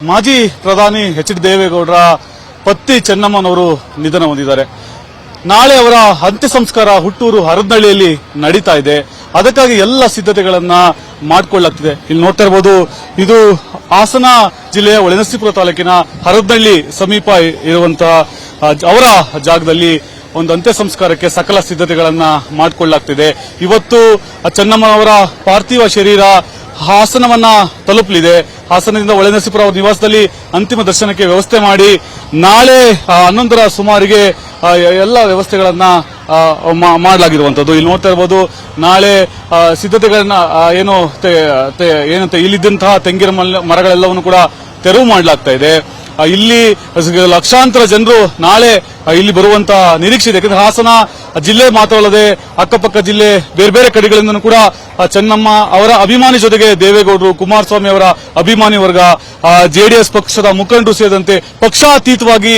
ಮಾಜಿ ಪ್ರಧಾನಿ H D ದೇವೇಗೌಡರ ಪತ್ನಿ ಚೆನ್ನಮ್ಮನವರು ನಿಧನ ಹೊಂದಿದ್ದಾರೆ. ನಾಳೆ ಅವರ ಅಂತ್ಯ ಸಂಸ್ಕಾರ ಹುಟ್ಟೂರು ಹರದನಹಳ್ಳಿಯಲ್ಲಿ ನಡೀತಾ ಇದೆ. ಅದಕ್ಕಾಗಿ ಎಲ್ಲ ಸಿದ್ಧತೆಗಳನ್ನ ಮಾಡಿಕೊಳ್ಳಲಾಗ್ತಿದೆ. ಇಲ್ಲಿ ನೋಡ್ತಾ ಇರಬಹುದು, ಇದು ಹಾಸನ ಜಿಲ್ಲೆಯ ಹೊಳೆನರಸೀಪುರ ತಾಲೂಕಿನ ಹರದನಹಳ್ಳಿ ಸಮೀಪ ಇರುವಂತಹ ಅವರ ಜಾಗದಲ್ಲಿ ಒಂದು ಅಂತ್ಯ ಸಂಸ್ಕಾರಕ್ಕೆ ಸಕಲ ಸಿದ್ಧತೆಗಳನ್ನ ಮಾಡಿಕೊಳ್ಳಲಾಗ್ತಿದೆ. ಇವತ್ತು ಚೆನ್ನಮ್ಮನವರ ಪಾರ್ಥಿವ ಶರೀರ ಹಾಸನವನ್ನ ತಲುಪಲಿದೆ. ಹಾಸನದಿಂದ ಹೊಳೆನರಸೀಪುರ ಅವರ ನಿವಾಸದಲ್ಲಿ ಅಂತಿಮ ದರ್ಶನಕ್ಕೆ ವ್ಯವಸ್ಥೆ ಮಾಡಿ ನಾಳೆ 11ರ ಸುಮಾರಿಗೆ ಎಲ್ಲ ವ್ಯವಸ್ಥೆಗಳನ್ನ ಮಾಡಲಾಗಿರುವಂತದ್ದು. ಇಲ್ಲಿ ನೋಡ್ತಾ ಇರಬಹುದು, ನಾಳೆ ಸಿದ್ಧತೆಗಳನ್ನ ಏನಂತ ಇಲ್ಲಿದ್ದಂತಹ ತೆಂಗಿನ ಮರಗಳೆಲ್ಲವನ್ನು ಕೂಡ ತೆರವು ಮಾಡಲಾಗ್ತಾ ಇದೆ. ಇಲ್ಲಿ ಲಕ್ಷಾಂತರ ಜನರು ನಾಳೆ ಇಲ್ಲಿ ಬರುವಂತಹ ನಿರೀಕ್ಷೆ ಇದೆ. ಯಾಕಂದ್ರೆ ಹಾಸನ ಜಿಲ್ಲೆ ಮಾತ್ರವಲ್ಲದೆ ಅಕ್ಕಪಕ್ಕ ಜಿಲ್ಲೆ ಬೇರೆ ಬೇರೆ ಕಡೆಗಳಿಂದನೂ ಕೂಡ ಚೆನ್ನಮ್ಮ ಅವರ ಅಭಿಮಾನಿ ಜೊತೆಗೆ ದೇವೇಗೌಡರು, ಕುಮಾರಸ್ವಾಮಿ ಅವರ ಅಭಿಮಾನಿ ವರ್ಗ, ಜೆಡಿಎಸ್ ಪಕ್ಷದ ಮುಖಂಡರು ಸೇರಿದಂತೆ ಪಕ್ಷಾತೀತವಾಗಿ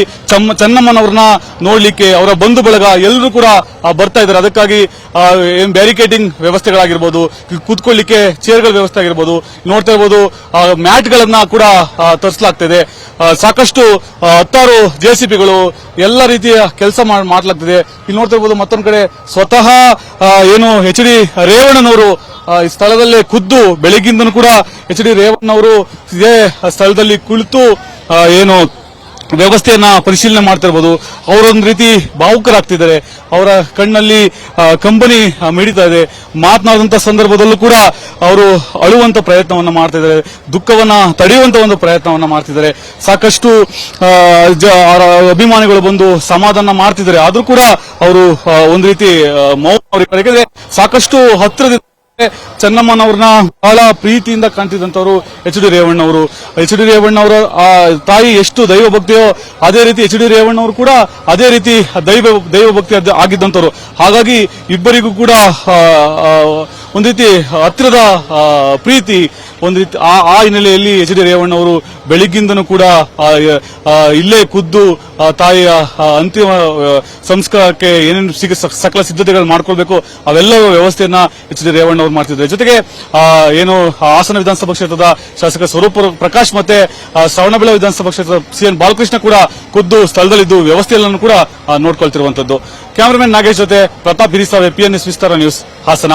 ಚೆನ್ನಮ್ಮನವರನ್ನ ನೋಡ್ಲಿಕ್ಕೆ ಅವರ ಬಂಧು ಬಳಗ ಎಲ್ಲರೂ ಕೂಡ ಬರ್ತಾ ಇದ್ದಾರೆ. ಅದಕ್ಕಾಗಿ ಬ್ಯಾರಿಕೇಡಿಂಗ್ ವ್ಯವಸ್ಥೆಗಳಾಗಿರ್ಬೋದು, ಕೂತ್ಕೊಳ್ಳಿಕ್ಕೆ ಚೇರ್ಗಳ ವ್ಯವಸ್ಥೆ ಆಗಿರ್ಬೋದು, ನೋಡ್ತಾ ಇರಬಹುದು ಮ್ಯಾಟ್ಗಳನ್ನ ಕೂಡ ತರಿಸಲಾಗ್ತಿದೆ. ಸಾಕಷ್ಟು 10 ಜೆಸಿಬಿಗಳು ಎಲ್ಲ ರೀತಿಯ ಕೆಲಸ ಮಾಡಲಾಗ್ತಿದೆ. ಇಲ್ಲಿ ನೋಡ್ತಾ ಇರಬಹುದು, ಮತ್ತೊಂದು ಕಡೆ ಸ್ವತಃ ಎಚ್ ಡಿ ರೇವಣ್ಣನವರು ಈ ಸ್ಥಳದಲ್ಲೇ ಖುದ್ದು ಬೆಳಗ್ಗಿಂದನೂ ಕೂಡ ಎಚ್ ಡಿ ರೇವಣ್ಣನವರು ಇದೇ ಸ್ಥಳದಲ್ಲಿ ಕುಳಿತು ವ್ಯವಸ್ಥೆಯನ್ನ ಪರಿಶೀಲನೆ ಮಾಡ್ತಿರ್ಬೋದು. ಅವರೊಂದು ರೀತಿ ಭಾವುಕರಾಗ್ತಿದ್ದಾರೆ. ಅವರ ಕಣ್ಣಲ್ಲಿ ಕಂಬನಿ ಮಿಡಿತಾ ಇದೆ. ಮಾತನಾಡುವಂತ ಸಂದರ್ಭದಲ್ಲೂ ಕೂಡ ಅವರು ಅಳುವಂತ ಪ್ರಯತ್ನವನ್ನ ಮಾಡ್ತಿದ್ದಾರೆ, ದುಃಖವನ್ನ ತಡೆಯುವಂತ ಒಂದು ಪ್ರಯತ್ನವನ್ನ ಮಾಡ್ತಿದ್ದಾರೆ. ಸಾಕಷ್ಟು ಅಭಿಮಾನಿಗಳು ಬಂದು ಸಮಾಧಾನ ಮಾಡ್ತಿದ್ದಾರೆ. ಆದ್ರೂ ಕೂಡ ಅವರು ಒಂದು ರೀತಿ ಮೌನ. ಯಾಕಂದ್ರೆ ಸಾಕಷ್ಟು ಹತ್ತಿರದಿಂದ ಚೆನ್ನಮ್ಮನವ್ರನ್ನ ಬಹಳ ಪ್ರೀತಿಯಿಂದ ಕಾಣ್ತಿದ್ದಂತವರು ಎಚ್ ಡಿ ರೇವಣ್ಣವರು. ಎಚ್ ಡಿ ರೇವಣ್ಣವರ ತಾಯಿ ಎಷ್ಟು ದೈವ ಭಕ್ತಿಯೋ ಅದೇ ರೀತಿ ಎಚ್ ಡಿ ರೇವಣ್ಣವರು ಕೂಡ ಅದೇ ರೀತಿ ದೈವ ಭಕ್ತಿ ಆಗಿದ್ದಂತವರು. ಹಾಗಾಗಿ ಇಬ್ಬರಿಗೂ ಕೂಡ ಒಂದು ರೀತಿ ಹತ್ತಿರದ ಪ್ರೀತಿ. ಒಂದು ರೀತಿ ಆ ಹಿನ್ನೆಲೆಯಲ್ಲಿ ಎಚ್ ಡಿ ರೇವಣ್ಣವರು ಬೆಳಿಗ್ಗಿಂದನೂ ಕೂಡ ಇಲ್ಲೇ ಖುದ್ದು ತಾಯಿಯ ಅಂತಿಮ ಸಂಸ್ಕಾರಕ್ಕೆ ಏನೇನು ಸಕಲ ಸಿದ್ಧತೆಗಳು ಮಾಡ್ಕೊಳ್ಬೇಕು ಅವೆಲ್ಲ ವ್ಯವಸ್ಥೆಯನ್ನ ಎಚ್ ಡಿ ರೇವಣ್ಣವರು ಮಾಡ್ತಿದ್ದಾರೆ. ಜೊತೆಗೆ ಹಾಸನ ವಿಧಾನಸಭಾ ಕ್ಷೇತ್ರದ ಶಾಸಕ ಸ್ವರೂಪ ಪ್ರಕಾಶ್ ಮತ್ತೆ ಶ್ರವಣಬೆಳಗೊಳ ವಿಧಾನಸಭಾ ಕ್ಷೇತ್ರದ ಸಿಎನ್ ಬಾಲಕೃಷ್ಣ ಕೂಡ ಖುದ್ದು ಸ್ಥಳದಲ್ಲಿದ್ದು ವ್ಯವಸ್ಥೆಯನ್ನು ಕೂಡ ನೋಡ್ಕೊಳ್ತಿರುವಂತದ್ದು. ಕ್ಯಾಮರಾಮನ್ ನಾಗೇಶ್ ಜೊತೆ ಪ್ರತಾಪ್ ಹಿರಿಸಾವೆ, PNS ವಿಸ್ತಾರ ನ್ಯೂಸ್, ಹಾಸನ.